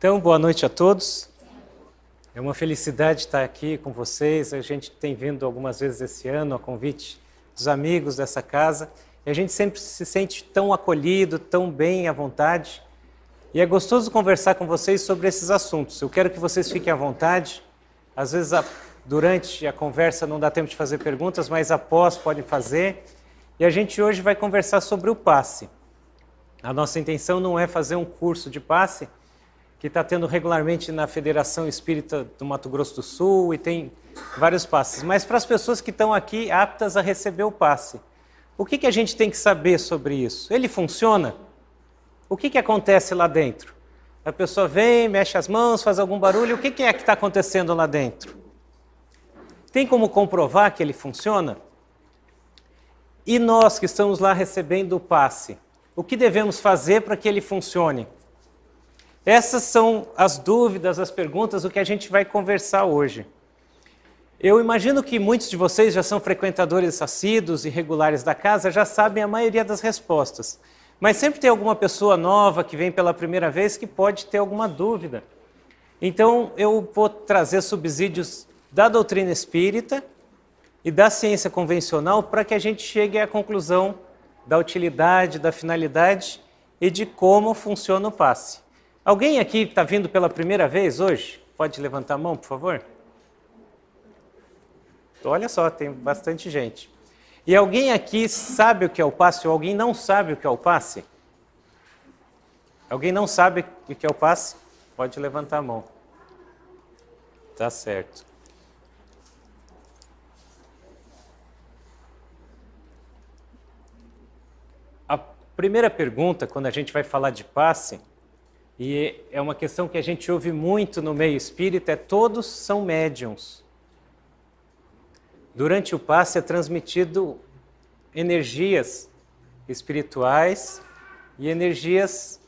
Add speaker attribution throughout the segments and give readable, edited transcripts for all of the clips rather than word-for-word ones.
Speaker 1: Então, boa noite a todos. É uma felicidade estar aqui com vocês. A gente tem vindo algumas vezes esse ano a convite dos amigos dessa casa. E a gente sempre se sente tão acolhido, tão bem à vontade. E é gostoso conversar com vocês sobre esses assuntos. Eu quero que vocês fiquem à vontade. Às vezes, durante a conversa não dá tempo de fazer perguntas, mas após podem fazer. E a gente hoje vai conversar sobre o passe. A nossa intenção não é fazer um curso de passe, que está tendo regularmente na Federação Espírita do Mato Grosso do Sul, e tem vários passes. Mas para as pessoas que estão aqui aptas a receber o passe, o que a gente tem que saber sobre isso? Ele funciona? O que acontece lá dentro? A pessoa vem, mexe as mãos, faz algum barulho, o que é que está acontecendo lá dentro? Tem como comprovar que ele funciona? E nós que estamos lá recebendo o passe, o que devemos fazer para que ele funcione? Essas são as dúvidas, as perguntas, o que a gente vai conversar hoje. Eu imagino que muitos de vocês já são frequentadores assíduos e regulares da casa, já sabem a maioria das respostas. Mas sempre tem alguma pessoa nova que vem pela primeira vez que pode ter alguma dúvida. Então eu vou trazer subsídios da doutrina espírita e da ciência convencional para que a gente chegue à conclusão da utilidade, da finalidade e de como funciona o passe. Alguém aqui está vindo pela primeira vez hoje? Pode levantar a mão, por favor? Olha só, tem bastante gente. E alguém aqui sabe o que é o passe ou alguém não sabe o que é o passe? Alguém não sabe o que é o passe? Pode levantar a mão. Tá certo. A primeira pergunta, quando a gente vai falar de passe, e é uma questão que a gente ouve muito no meio espírita, é todos são médiuns. Durante o passe é transmitido energias espirituais e energias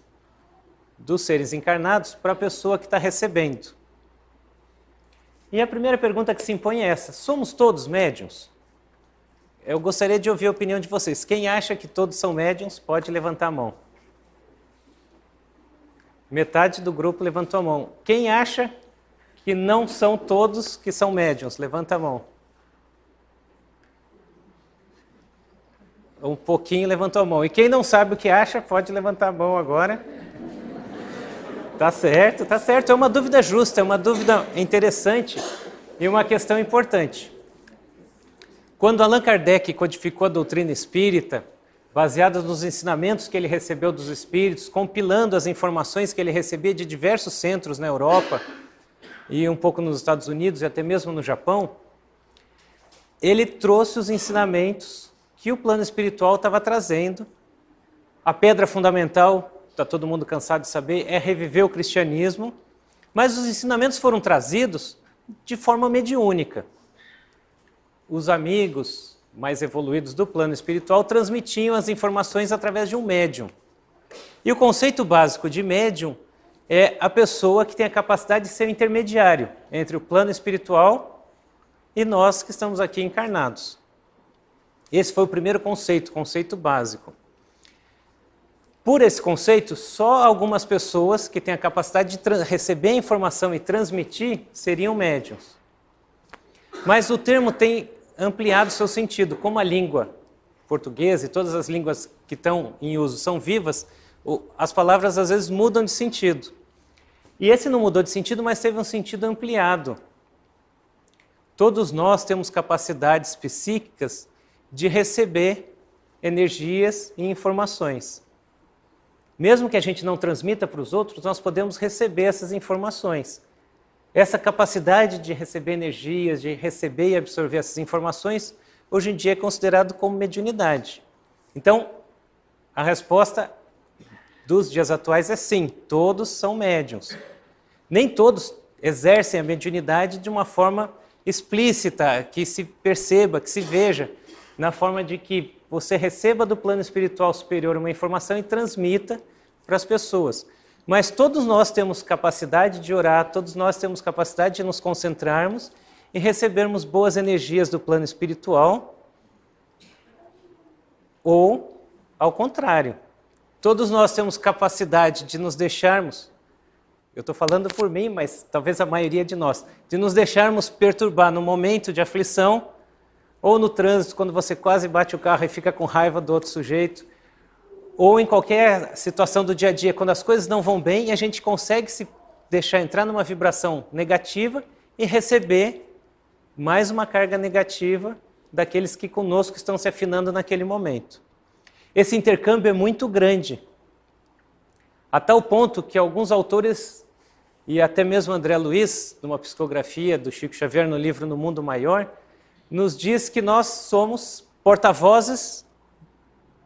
Speaker 1: dos seres encarnados para a pessoa que está recebendo. E a primeira pergunta que se impõe é essa: somos todos médiuns? Eu gostaria de ouvir a opinião de vocês. Quem acha que todos são médiuns, pode levantar a mão. Metade do grupo levantou a mão. Quem acha que não são todos que são médiuns? Levanta a mão. Um pouquinho levantou a mão. E quem não sabe o que acha, pode levantar a mão agora. Tá certo, tá certo. É uma dúvida justa, é uma dúvida interessante e uma questão importante. Quando Allan Kardec codificou a doutrina espírita, baseada nos ensinamentos que ele recebeu dos espíritos, compilando as informações que ele recebia de diversos centros na Europa e um pouco nos Estados Unidos e até mesmo no Japão, ele trouxe os ensinamentos que o plano espiritual estava trazendo. A pedra fundamental, está todo mundo cansado de saber, é reviver o cristianismo, mas os ensinamentos foram trazidos de forma mediúnica. Os amigos mais evoluídos do plano espiritual transmitiam as informações através de um médium. E o conceito básico de médium é a pessoa que tem a capacidade de ser o intermediário entre o plano espiritual e nós que estamos aqui encarnados. Esse foi o primeiro conceito, conceito básico. Por esse conceito, só algumas pessoas que têm a capacidade de receber a informação e transmitir seriam médiuns. Mas o termo tem ampliado seu sentido. Como a língua portuguesa e todas as línguas que estão em uso são vivas, as palavras às vezes mudam de sentido. E esse não mudou de sentido, mas teve um sentido ampliado. Todos nós temos capacidades psíquicas de receber energias e informações. Mesmo que a gente não transmita para os outros, nós podemos receber essas informações. Essa capacidade de receber energias, de receber e absorver essas informações, hoje em dia é considerado como mediunidade. Então, a resposta dos dias atuais é sim, todos são médiuns. Nem todos exercem a mediunidade de uma forma explícita, que se perceba, que se veja, na forma de que você receba do plano espiritual superior uma informação e transmita para as pessoas. Mas todos nós temos capacidade de orar, todos nós temos capacidade de nos concentrarmos e recebermos boas energias do plano espiritual, ou ao contrário. Todos nós temos capacidade de nos deixarmos eu estou falando por mim, mas talvez a maioria de nós, de nos deixarmos perturbar no momento de aflição, ou no trânsito, quando você quase bate o carro e fica com raiva do outro sujeito, ou em qualquer situação do dia a dia, quando as coisas não vão bem, e a gente consegue se deixar entrar numa vibração negativa e receber mais uma carga negativa daqueles que conosco estão se afinando naquele momento. Esse intercâmbio é muito grande, a tal ponto que alguns autores, e até mesmo André Luiz, numa psicografia do Chico Xavier no livro No Mundo Maior, nos diz que nós somos porta-vozes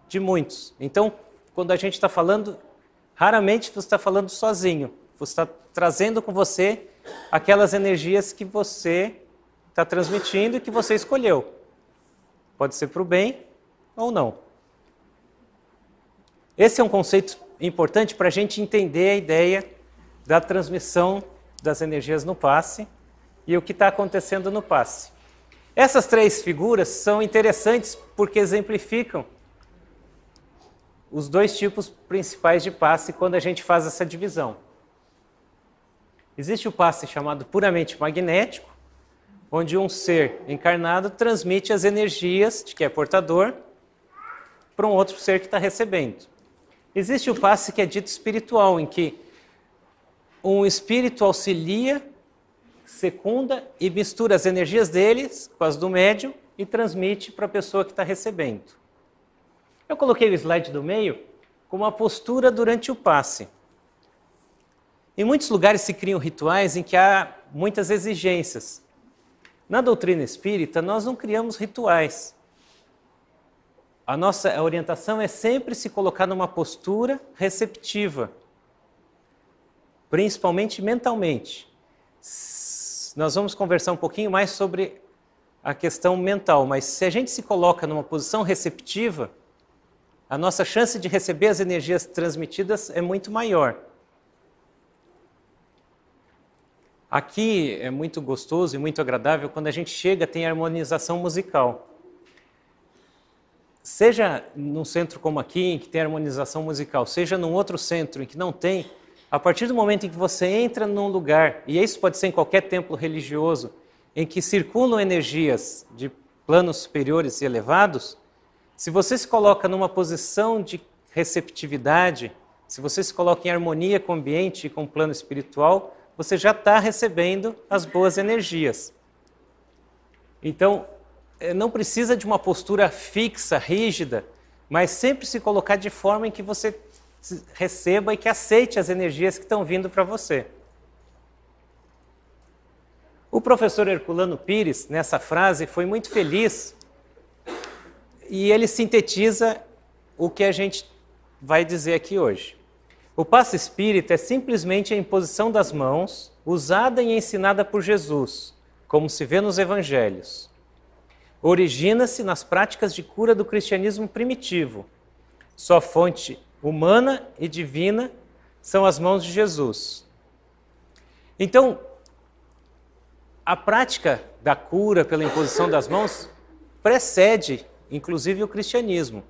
Speaker 1: de muitos. Então, quando a gente está falando, raramente você está falando sozinho, você está trazendo com você aquelas energias que você está transmitindo e que você escolheu. Pode ser para o bem ou não. Esse é um conceito importante para a gente entender a ideia da transmissão das energias no passe e o que está acontecendo no passe. Essas três figuras são interessantes porque exemplificam os dois tipos principais de passe quando a gente faz essa divisão. Existe o passe chamado puramente magnético, onde um ser encarnado transmite as energias de que é portador para um outro ser que está recebendo. Existe o passe que é dito espiritual, em que um espírito auxilia, secunda e mistura as energias deles com as do médium e transmite para a pessoa que está recebendo. Eu coloquei o slide do meio como a postura durante o passe. Em muitos lugares se criam rituais em que há muitas exigências. Na doutrina espírita, nós não criamos rituais. A nossa orientação é sempre se colocar numa postura receptiva, principalmente mentalmente. Nós vamos conversar um pouquinho mais sobre a questão mental, mas se a gente se coloca numa posição receptiva, a nossa chance de receber as energias transmitidas é muito maior. Aqui é muito gostoso e muito agradável quando a gente chega, tem harmonização musical. Seja num centro como aqui, em que tem harmonização musical, seja num outro centro em que não tem, a partir do momento em que você entra num lugar, e isso pode ser em qualquer templo religioso, em que circulam energias de planos superiores e elevados, se você se coloca numa posição de receptividade, se você se coloca em harmonia com o ambiente e com o plano espiritual, você já está recebendo as boas energias. Então, não precisa de uma postura fixa, rígida, mas sempre se colocar de forma em que você receba e que aceite as energias que estão vindo para você. O professor Herculano Pires, nessa frase, foi muito feliz e ele sintetiza o que a gente vai dizer aqui hoje. O passe espírita é simplesmente a imposição das mãos, usada e ensinada por Jesus, como se vê nos evangelhos. Origina-se nas práticas de cura do cristianismo primitivo. Sua fonte humana e divina são as mãos de Jesus. Então, a prática da cura pela imposição das mãos precede, inclusive, o cristianismo.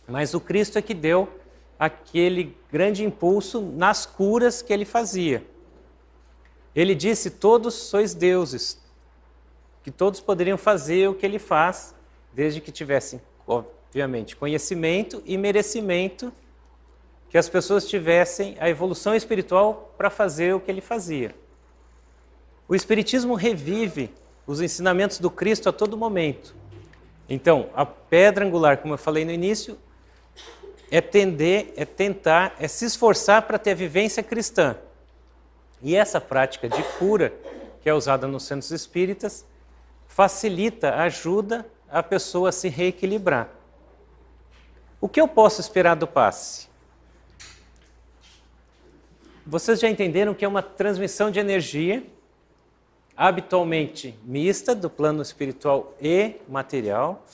Speaker 1: Mas o Cristo é que deu aquele grande impulso nas curas que ele fazia. Ele disse: todos sois deuses, que todos poderiam fazer o que ele faz, desde que tivessem, obviamente, conhecimento e merecimento, que as pessoas tivessem a evolução espiritual para fazer o que ele fazia. O Espiritismo revive os ensinamentos do Cristo a todo momento. Então, a pedra angular, como eu falei no início, é tentar, é se esforçar para ter a vivência cristã. E essa prática de cura, que é usada nos centros espíritas, facilita, ajuda a pessoa a se reequilibrar. O que eu posso esperar do passe? Vocês já entenderam que é uma transmissão de energia, habitualmente mista, do plano espiritual e material,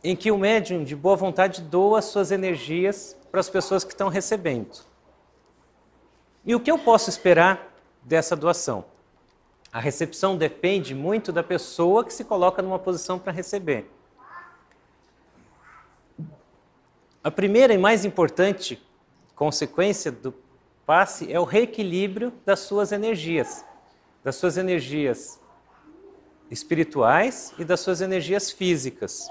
Speaker 1: em que o médium de boa vontade doa suas energias para as pessoas que estão recebendo. E o que eu posso esperar dessa doação? A recepção depende muito da pessoa que se coloca numa posição para receber. A primeira e mais importante consequência do passe é o reequilíbrio das suas energias espirituais e das suas energias físicas.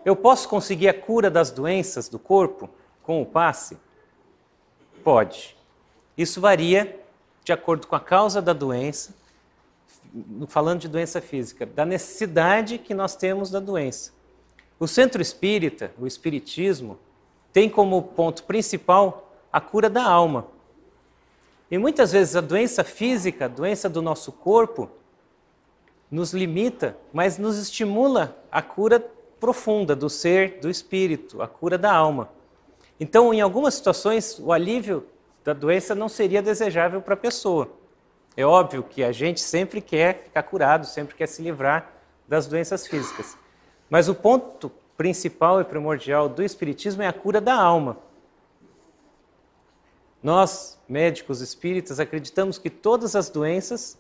Speaker 1: Eu posso conseguir a cura das doenças do corpo com o passe? Pode. Isso varia de acordo com a causa da doença, falando de doença física, da necessidade que nós temos da doença. O centro espírita, o espiritismo, tem como ponto principal a cura da alma. E muitas vezes a doença física, a doença do nosso corpo, nos limita, mas nos estimula a cura profunda do ser, do espírito, a cura da alma. Então, em algumas situações, o alívio da doença não seria desejável para a pessoa. É óbvio que a gente sempre quer ficar curado, sempre quer se livrar das doenças físicas. Mas o ponto principal e primordial do espiritismo é a cura da alma. Nós, médicos espíritas, acreditamos que todas as doenças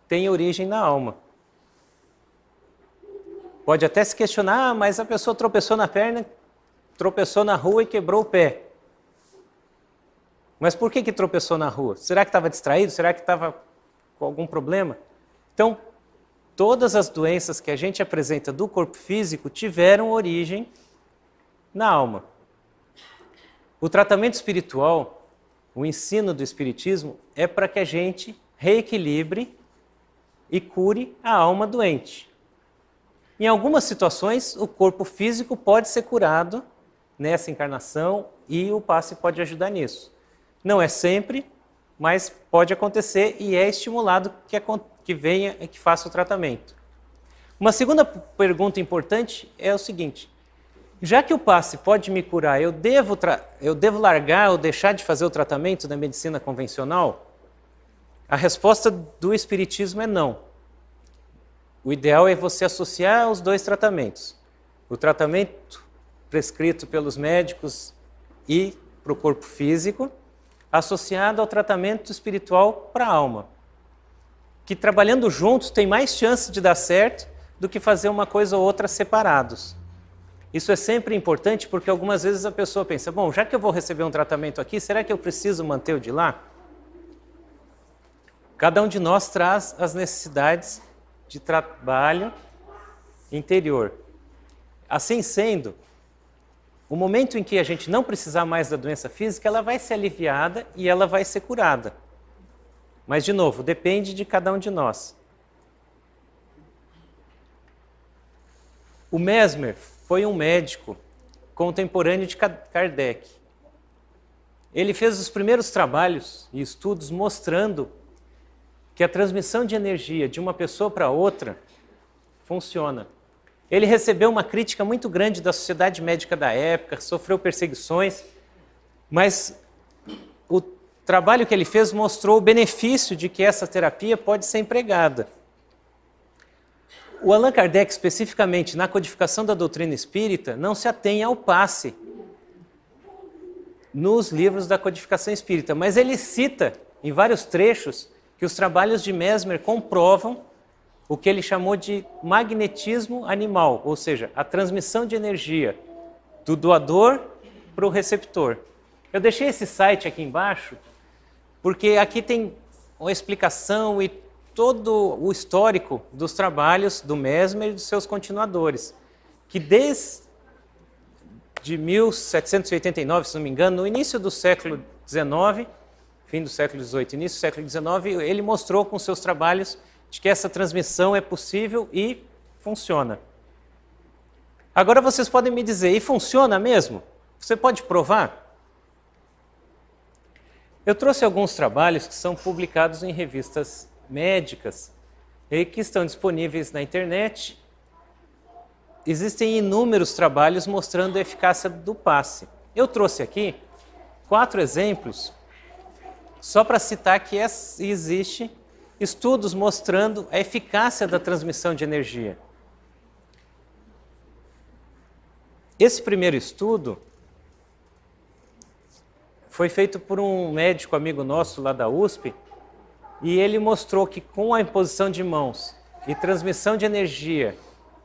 Speaker 1: têm origem na alma. Pode até se questionar, mas a pessoa tropeçou na perna, tropeçou na rua e quebrou o pé. Mas por que tropeçou na rua? Será que estava distraído? Será que estava com algum problema? Então, todas as doenças que a gente apresenta do corpo físico tiveram origem na alma. O tratamento espiritual, o ensino do espiritismo, é para que a gente reequilibre e cure a alma doente. Em algumas situações, o corpo físico pode ser curado nessa encarnação e o passe pode ajudar nisso. Não é sempre, mas pode acontecer e é estimulado que venha e que faça o tratamento. Uma segunda pergunta importante é o seguinte: já que o passe pode me curar, eu devo largar ou deixar de fazer o tratamento da medicina convencional? A resposta do espiritismo é não. O ideal é você associar os dois tratamentos. O tratamento prescrito pelos médicos e para o corpo físico, associado ao tratamento espiritual para a alma. Que trabalhando juntos tem mais chance de dar certo do que fazer uma coisa ou outra separados. Isso é sempre importante porque algumas vezes a pessoa pensa, bom, já que eu vou receber um tratamento aqui, será que eu preciso manter o de lá? Cada um de nós traz as necessidades de trabalho interior. Assim sendo, o momento em que a gente não precisar mais da doença física, ela vai ser aliviada e ela vai ser curada. Mas, de novo, depende de cada um de nós. O Mesmer foi um médico contemporâneo de Kardec. Ele fez os primeiros trabalhos e estudos mostrando que a transmissão de energia de uma pessoa para outra funciona. Ele recebeu uma crítica muito grande da sociedade médica da época, sofreu perseguições, mas o trabalho que ele fez mostrou o benefício de que essa terapia pode ser empregada. O Allan Kardec, especificamente na codificação da doutrina espírita, não se atém ao passe nos livros da codificação espírita, mas ele cita em vários trechos que os trabalhos de Mesmer comprovam o que ele chamou de magnetismo animal, ou seja, a transmissão de energia do doador para o receptor. Eu deixei esse site aqui embaixo, porque aqui tem uma explicação e todo o histórico dos trabalhos do Mesmer e dos seus continuadores, que desde 1789, se não me engano, no início do século XIX, fim do século XVIII, início do século XIX, ele mostrou com seus trabalhos de que essa transmissão é possível e funciona. Agora vocês podem me dizer, e funciona mesmo? Você pode provar? Eu trouxe alguns trabalhos que são publicados em revistas médicas e que estão disponíveis na internet. Existem inúmeros trabalhos mostrando a eficácia do passe. Eu trouxe aqui 4 exemplos, só para citar que existe estudos mostrando a eficácia da transmissão de energia. Esse primeiro estudo foi feito por um médico amigo nosso lá da USP, e ele mostrou que com a imposição de mãos e transmissão de energia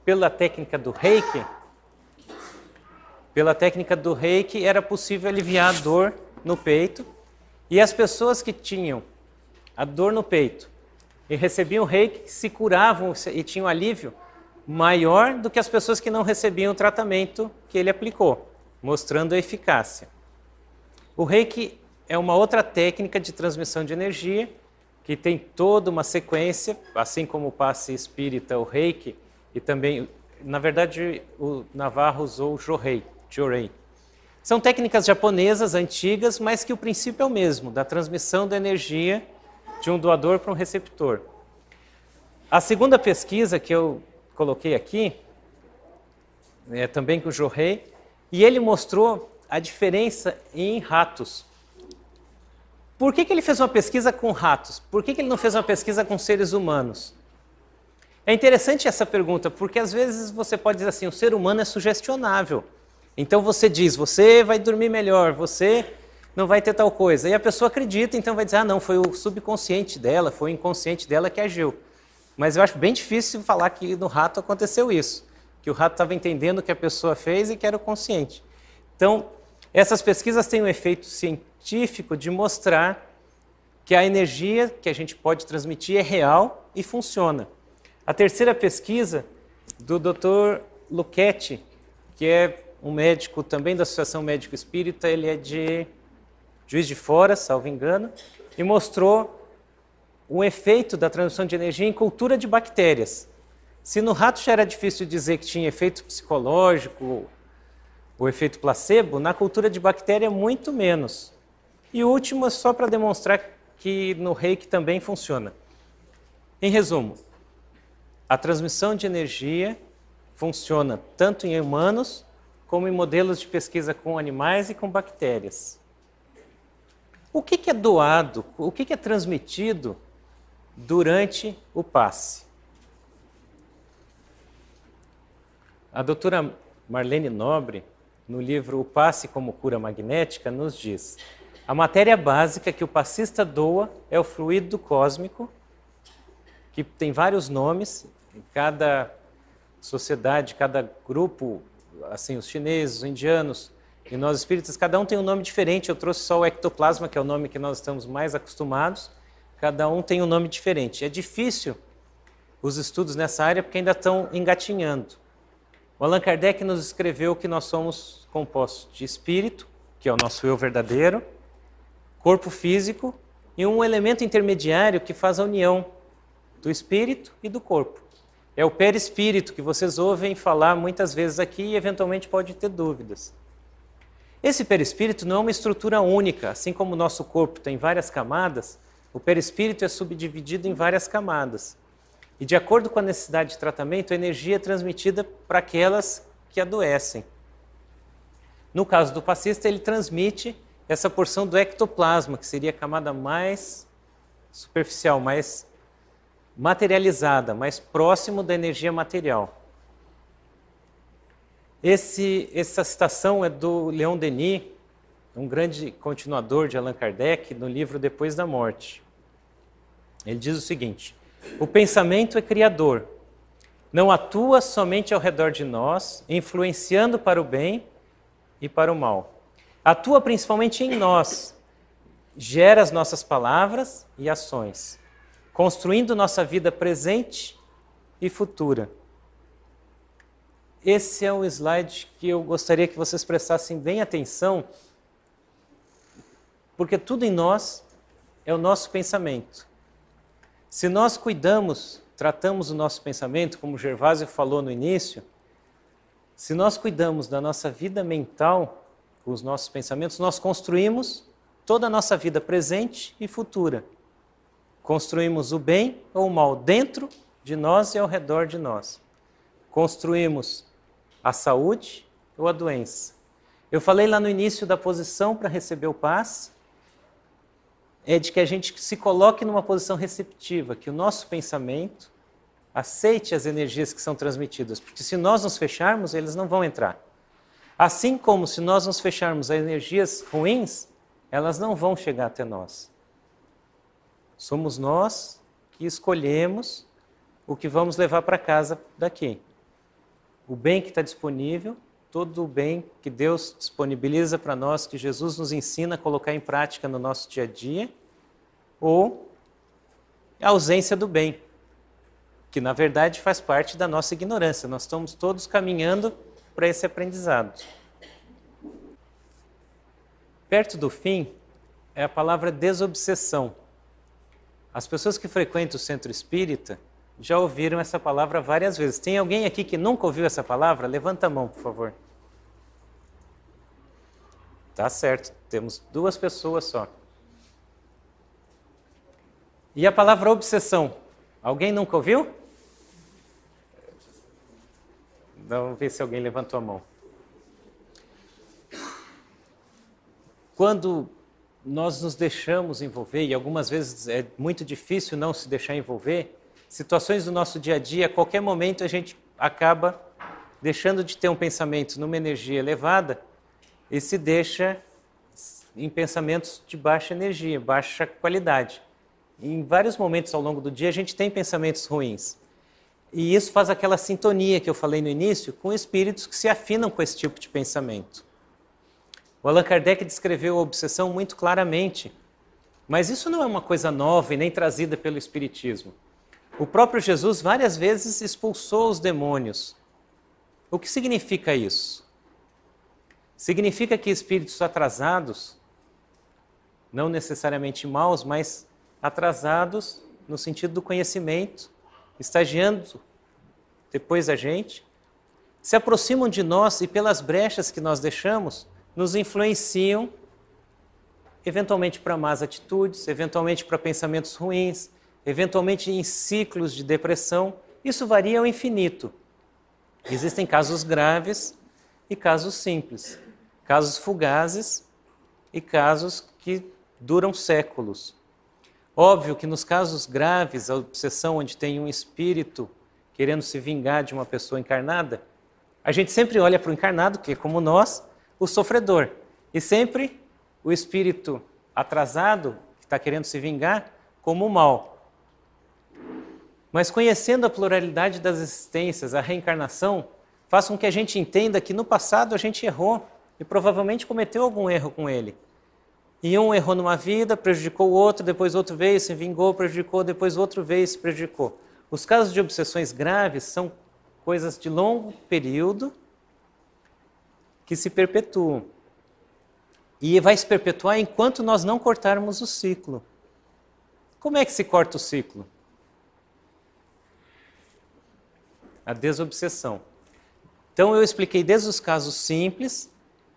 Speaker 1: pela técnica do Reiki, era possível aliviar a dor no peito E as pessoas que tinham a dor no peito e recebiam o reiki se curavam e tinham alívio maior do que as pessoas que não recebiam o tratamento que ele aplicou, mostrando a eficácia. O reiki é uma outra técnica de transmissão de energia que tem toda uma sequência, assim como o passe espírita, o reiki, e também, na verdade, o Navarro usou o Jorei. São técnicas japonesas antigas, mas que o princípio é o mesmo, da transmissão da energia de um doador para um receptor. A segunda pesquisa que eu coloquei aqui, é também com o Jorei, e ele mostrou a diferença em ratos. Por que ele fez uma pesquisa com ratos? Por que ele não fez uma pesquisa com seres humanos? É interessante essa pergunta, porque às vezes você pode dizer assim, o ser humano é sugestionável. Então você diz, você vai dormir melhor, você não vai ter tal coisa. E a pessoa acredita, então vai dizer, ah não, foi o subconsciente dela, foi o inconsciente dela que agiu. Mas eu acho bem difícil falar que no rato aconteceu isso, que o rato estava entendendo o que a pessoa fez e que era o consciente. Então, essas pesquisas têm um efeito científico de mostrar que a energia que a gente pode transmitir é real e funciona. A terceira pesquisa, do Dr. Luchetti, que é um médico também da Associação Médico Espírita, ele é de Juiz de Fora, salvo engano, e mostrou o efeito da transmissão de energia em cultura de bactérias. Se no rato já era difícil dizer que tinha efeito psicológico, o efeito placebo, na cultura de bactéria muito menos. E o último é só para demonstrar que no reiki também funciona. Em resumo, a transmissão de energia funciona tanto em humanos como em modelos de pesquisa com animais e com bactérias. O que é doado, o que é transmitido durante o passe? A doutora Marlene Nobre, no livro O Passe como Cura Magnética, nos diz: a matéria básica que o passista doa é o fluido cósmico, que tem vários nomes, em cada sociedade, cada grupo, assim, os chineses, os indianos e nós espíritas, cada um tem um nome diferente. Eu trouxe só o ectoplasma, que é o nome que nós estamos mais acostumados, cada um tem um nome diferente. É difícil os estudos nessa área porque ainda estão engatinhando. O Allan Kardec nos escreveu que nós somos compostos de espírito, que é o nosso eu verdadeiro, corpo físico e um elemento intermediário que faz a união do espírito e do corpo. É o perispírito que vocês ouvem falar muitas vezes aqui e eventualmente pode ter dúvidas. Esse perispírito não é uma estrutura única, assim como o nosso corpo tem várias camadas, o perispírito é subdividido em várias camadas. E de acordo com a necessidade de tratamento, a energia é transmitida para aquelas que adoecem. No caso do passista, ele transmite essa porção do ectoplasma, que seria a camada mais superficial, mais materializada, mais próximo da energia material. Essa citação é do Leon Denis, um grande continuador de Allan Kardec, no livro Depois da Morte. Ele diz o seguinte: o pensamento é criador, não atua somente ao redor de nós, influenciando para o bem e para o mal. Atua principalmente em nós, gera as nossas palavras e ações, construindo nossa vida presente e futura. Esse é um slide que eu gostaria que vocês prestassem bem atenção, porque tudo em nós é o nosso pensamento. Se nós cuidamos, tratamos o nosso pensamento, como o Gervásio falou no início, se nós cuidamos da nossa vida mental, com os nossos pensamentos, nós construímos toda a nossa vida presente e futura. Construímos o bem ou o mal dentro de nós e ao redor de nós. Construímos a saúde ou a doença. Eu falei lá no início da posição para receber o passe, é de que a gente se coloque numa posição receptiva, que o nosso pensamento aceite as energias que são transmitidas, porque se nós nos fecharmos, eles não vão entrar. Assim como se nós nos fecharmos a energias ruins, elas não vão chegar até nós. Somos nós que escolhemos o que vamos levar para casa daqui. O bem que está disponível todo o bem que Deus disponibiliza para nós, que Jesus nos ensina a colocar em prática no nosso dia a dia, ou a ausência do bem, que na verdade faz parte da nossa ignorância. Nós estamos todos caminhando para esse aprendizado. Perto do fim é a palavra desobsessão. As pessoas que frequentam o centro espírita já ouviram essa palavra várias vezes. Tem alguém aqui que nunca ouviu essa palavra? Levanta a mão, por favor. Tá certo, temos 2 pessoas só. E a palavra obsessão? Alguém nunca ouviu? Vamos ver se alguém levantou a mão. Quando nós nos deixamos envolver, e algumas vezes é muito difícil não se deixar envolver, situações do nosso dia a dia, a qualquer momento a gente acaba deixando de ter um pensamento numa energia elevada e se deixa em pensamentos de baixa energia, baixa qualidade. Em vários momentos ao longo do dia a gente tem pensamentos ruins. E isso faz aquela sintonia que eu falei no início com espíritos que se afinam com esse tipo de pensamento. O Allan Kardec descreveu a obsessão muito claramente, mas isso não é uma coisa nova e nem trazida pelo Espiritismo. O próprio Jesus várias vezes expulsou os demônios. O que significa isso? Significa que espíritos atrasados, não necessariamente maus, mas atrasados no sentido do conhecimento, estagiando depois da gente, se aproximam de nós e pelas brechas que nós deixamos, nos influenciam eventualmente para más atitudes, eventualmente para pensamentos ruins, eventualmente em ciclos de depressão. Isso varia ao infinito. Existem casos graves e casos simples, casos fugazes e casos que duram séculos. Óbvio que nos casos graves, a obsessão onde tem um espírito querendo se vingar de uma pessoa encarnada, a gente sempre olha para o encarnado, que é como nós, o sofredor. E sempre o espírito atrasado, que está querendo se vingar, como o mal. Mas conhecendo a pluralidade das existências, a reencarnação, faz com que a gente entenda que no passado a gente errou e provavelmente cometeu algum erro com ele. E um errou numa vida, prejudicou o outro, depois outro veio, se vingou, prejudicou, depois outro veio e se prejudicou. Os casos de obsessões graves são coisas de longo período que se perpetuam. E vai se perpetuar enquanto nós não cortarmos o ciclo. Como é que se corta o ciclo? A desobsessão. Então eu expliquei desde os casos simples,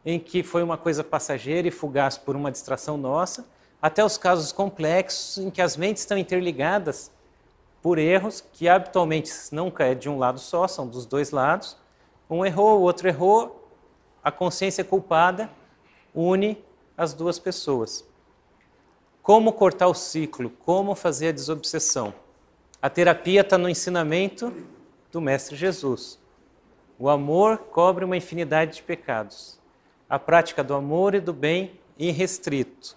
Speaker 1: em que foi uma coisa passageira e fugaz por uma distração nossa, até os casos complexos, em que as mentes estão interligadas por erros, que habitualmente nunca é de um lado só, são dos 2 lados. Um errou, o outro errou, a consciência culpada une as 2 pessoas. Como cortar o ciclo? Como fazer a desobsessão? A terapia está no ensinamento do Mestre Jesus. O amor cobre uma infinidade de pecados. A prática do amor e do bem irrestrito.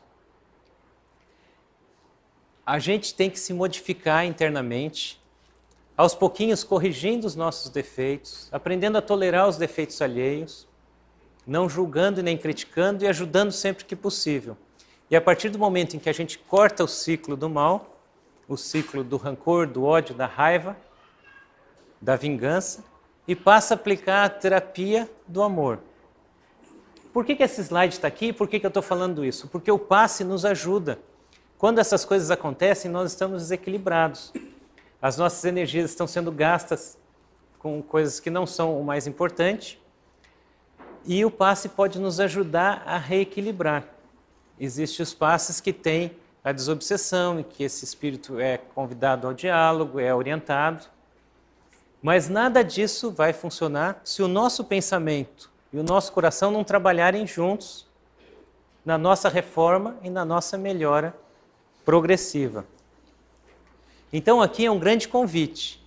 Speaker 1: A gente tem que se modificar internamente, aos pouquinhos corrigindo os nossos defeitos, aprendendo a tolerar os defeitos alheios, não julgando e nem criticando e ajudando sempre que possível. E a partir do momento em que a gente corta o ciclo do mal, o ciclo do rancor, do ódio, da raiva, da vingança, e passa a aplicar a terapia do amor. Por que esse slide está aqui? Por que eu estou falando isso? Porque o passe nos ajuda. Quando essas coisas acontecem, nós estamos desequilibrados. As nossas energias estão sendo gastas com coisas que não são o mais importante. E o passe pode nos ajudar a reequilibrar. Existem os passes que têm a desobsessão, em que esse espírito é convidado ao diálogo, é orientado. Mas nada disso vai funcionar se o nosso pensamento e o nosso coração não trabalharem juntos na nossa reforma e na nossa melhora progressiva. Então aqui é um grande convite.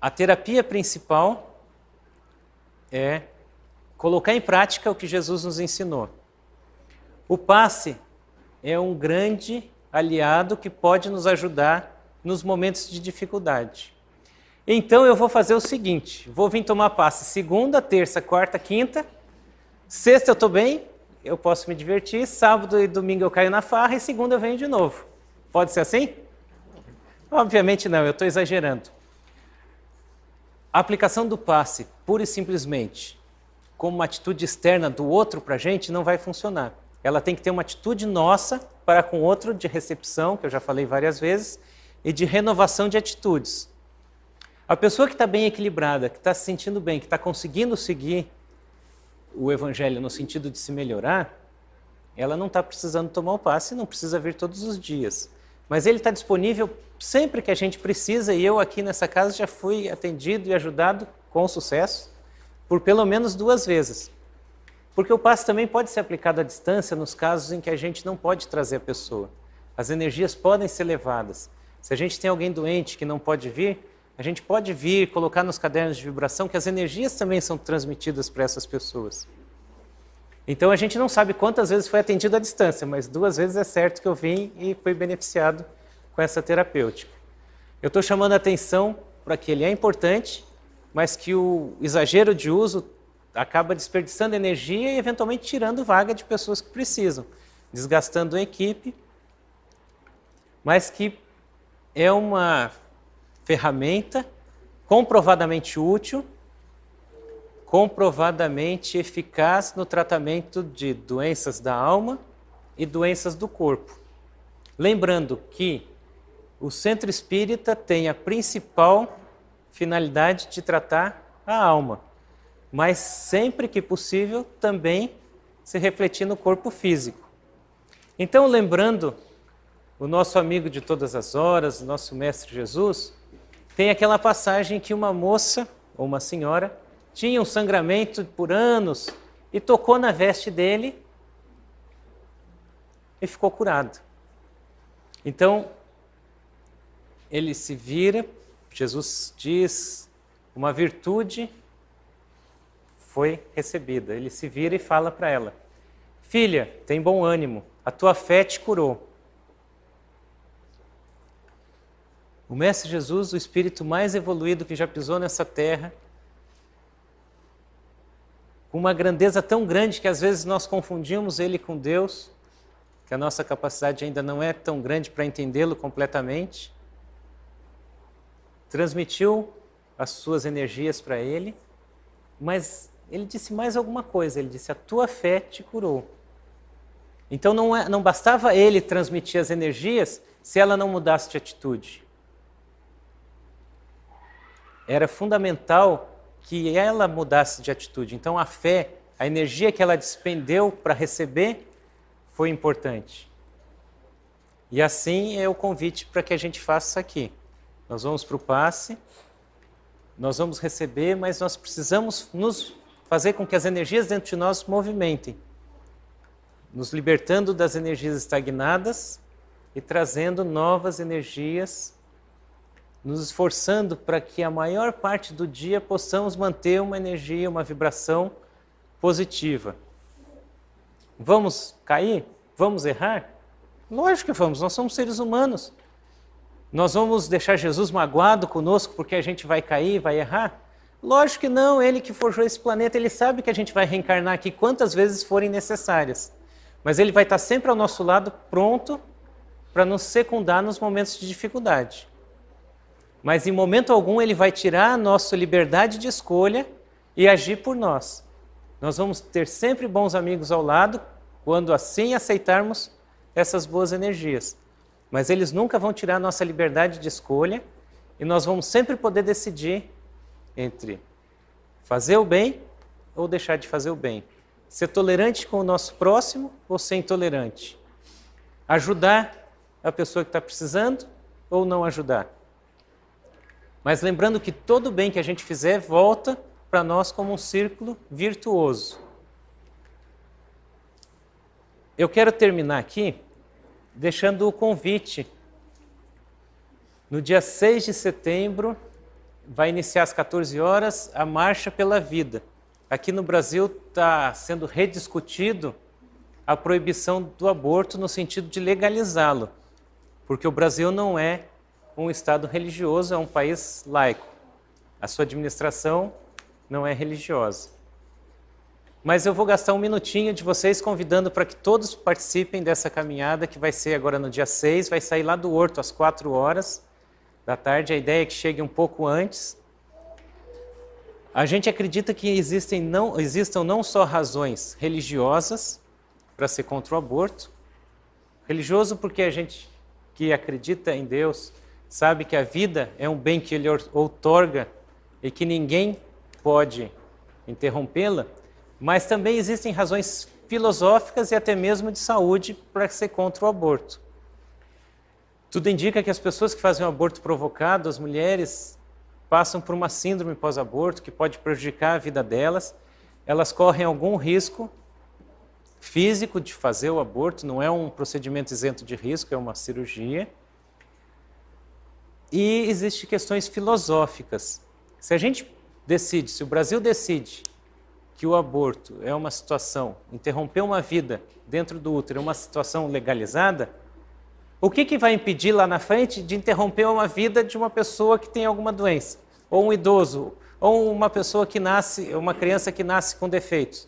Speaker 1: A terapia principal é colocar em prática o que Jesus nos ensinou. O passe é um grande aliado que pode nos ajudar nos momentos de dificuldade. Então eu vou fazer o seguinte, vou vir tomar passe segunda, terça, quarta, quinta, sexta eu estou bem, eu posso me divertir, sábado e domingo eu caio na farra e segunda eu venho de novo. Pode ser assim? Obviamente não, eu estou exagerando. A aplicação do passe, pura e simplesmente, como uma atitude externa do outro para a gente, não vai funcionar. Ela tem que ter uma atitude nossa para com o outro de recepção, que eu já falei várias vezes, e de renovação de atitudes. A pessoa que está bem equilibrada, que está se sentindo bem, que está conseguindo seguir o Evangelho no sentido de se melhorar, ela não está precisando tomar o passe, não precisa vir todos os dias. Mas ele está disponível sempre que a gente precisa, e eu aqui nessa casa já fui atendido e ajudado com sucesso por pelo menos 2 vezes. Porque o passe também pode ser aplicado à distância nos casos em que a gente não pode trazer a pessoa. As energias podem ser levadas. Se a gente tem alguém doente que não pode vir, a gente pode vir, colocar nos cadernos de vibração que as energias também são transmitidas para essas pessoas. Então a gente não sabe quantas vezes foi atendido à distância, mas 2 vezes é certo que eu vim e fui beneficiado com essa terapêutica. Eu estou chamando a atenção para que ele é importante, mas que o exagero de uso acaba desperdiçando energia e eventualmente tirando vaga de pessoas que precisam, desgastando a equipe, mas que é uma ferramenta comprovadamente útil, comprovadamente eficaz no tratamento de doenças da alma e doenças do corpo. Lembrando que o Centro Espírita tem a principal finalidade de tratar a alma, mas sempre que possível também se refletir no corpo físico. Então, lembrando o nosso amigo de todas as horas, o nosso Mestre Jesus, tem aquela passagem que uma moça ou uma senhora tinha um sangramento por anos e tocou na veste dele e ficou curado. Então, ele se vira, Jesus diz, uma virtude foi recebida. Ele se vira e fala para ela: filha, tem bom ânimo, a tua fé te curou. O Mestre Jesus, o espírito mais evoluído que já pisou nessa terra, com uma grandeza tão grande que às vezes nós confundimos ele com Deus, que a nossa capacidade ainda não é tão grande para entendê-lo completamente, transmitiu as suas energias para ele, mas ele disse mais alguma coisa, ele disse: a tua fé te curou. Então não bastava ele transmitir as energias se ela não mudasse de atitude. Era fundamental que ela mudasse de atitude. Então a fé, a energia que ela despendeu para receber, foi importante. E assim é o convite para que a gente faça isso aqui. Nós vamos para o passe, nós vamos receber, mas nós precisamos nos fazer com que as energias dentro de nós movimentem, nos libertando das energias estagnadas e trazendo novas energias, nos esforçando para que a maior parte do dia possamos manter uma energia, uma vibração positiva. Vamos cair? Vamos errar? Lógico que vamos, nós somos seres humanos. Nós vamos deixar Jesus magoado conosco porque a gente vai cair, vai errar? Lógico que não, ele que forjou esse planeta, ele sabe que a gente vai reencarnar aqui quantas vezes forem necessárias. Mas ele vai estar sempre ao nosso lado, pronto para nos secundar nos momentos de dificuldade. Mas em momento algum ele vai tirar a nossa liberdade de escolha e agir por nós. Nós vamos ter sempre bons amigos ao lado, quando assim aceitarmos essas boas energias. Mas eles nunca vão tirar a nossa liberdade de escolha e nós vamos sempre poder decidir entre fazer o bem ou deixar de fazer o bem. Ser tolerante com o nosso próximo ou ser intolerante. Ajudar a pessoa que está precisando ou não ajudar. Mas lembrando que todo bem que a gente fizer volta para nós como um círculo virtuoso. Eu quero terminar aqui deixando o convite. No dia 6 de setembro, vai iniciar às 14 horas a Marcha pela Vida. Aqui no Brasil está sendo rediscutido a proibição do aborto no sentido de legalizá-lo, porque o Brasil não é um estado religioso, é um país laico. a sua administração não é religiosa. Mas eu vou gastar um minutinho de vocês convidando para que todos participem dessa caminhada que vai ser agora no dia 6, vai sair lá do Horto às 4 horas da tarde, a ideia é que chegue um pouco antes. A gente acredita que existam não só razões religiosas para ser contra o aborto, religioso porque a gente que acredita em Deus sabe que a vida é um bem que Ele outorga e que ninguém pode interrompê-la, mas também existem razões filosóficas e até mesmo de saúde para ser contra o aborto. Tudo indica que as pessoas que fazem o aborto provocado, as mulheres, passam por uma síndrome pós-aborto que pode prejudicar a vida delas. Elas correm algum risco físico de fazer o aborto, não é um procedimento isento de risco, é uma cirurgia. E existem questões filosóficas. Se a gente decide, se o Brasil decide que o aborto é uma situação, interromper uma vida dentro do útero é uma situação legalizada, o que vai impedir lá na frente de interromper uma vida de uma pessoa que tem alguma doença? Ou um idoso, ou uma pessoa que nasce, uma criança que nasce com defeitos?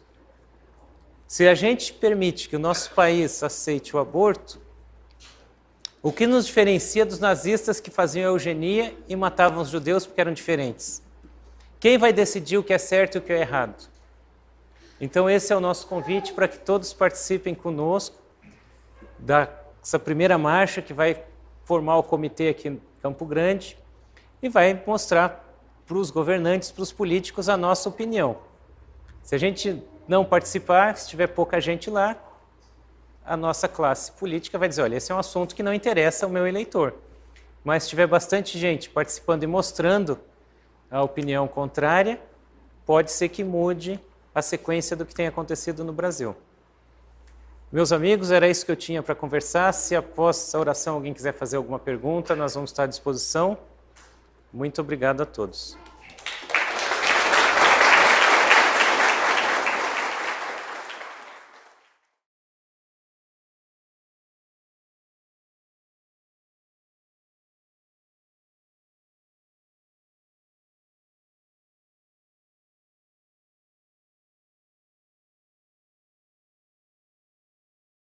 Speaker 1: Se a gente permite que o nosso país aceite o aborto, o que nos diferencia dos nazistas que faziam a eugenia e matavam os judeus porque eram diferentes? Quem vai decidir o que é certo e o que é errado? Então esse é o nosso convite para que todos participem conosco dessa primeira marcha que vai formar o comitê aqui em Campo Grande e vai mostrar para os governantes, para os políticos, a nossa opinião. Se a gente não participar, se tiver pouca gente lá, a nossa classe política vai dizer, olha, esse é um assunto que não interessa ao meu eleitor. Mas se tiver bastante gente participando e mostrando a opinião contrária, pode ser que mude a sequência do que tem acontecido no Brasil. Meus amigos, era isso que eu tinha para conversar. Se após a oração alguém quiser fazer alguma pergunta, nós vamos estar à disposição. Muito obrigado a todos.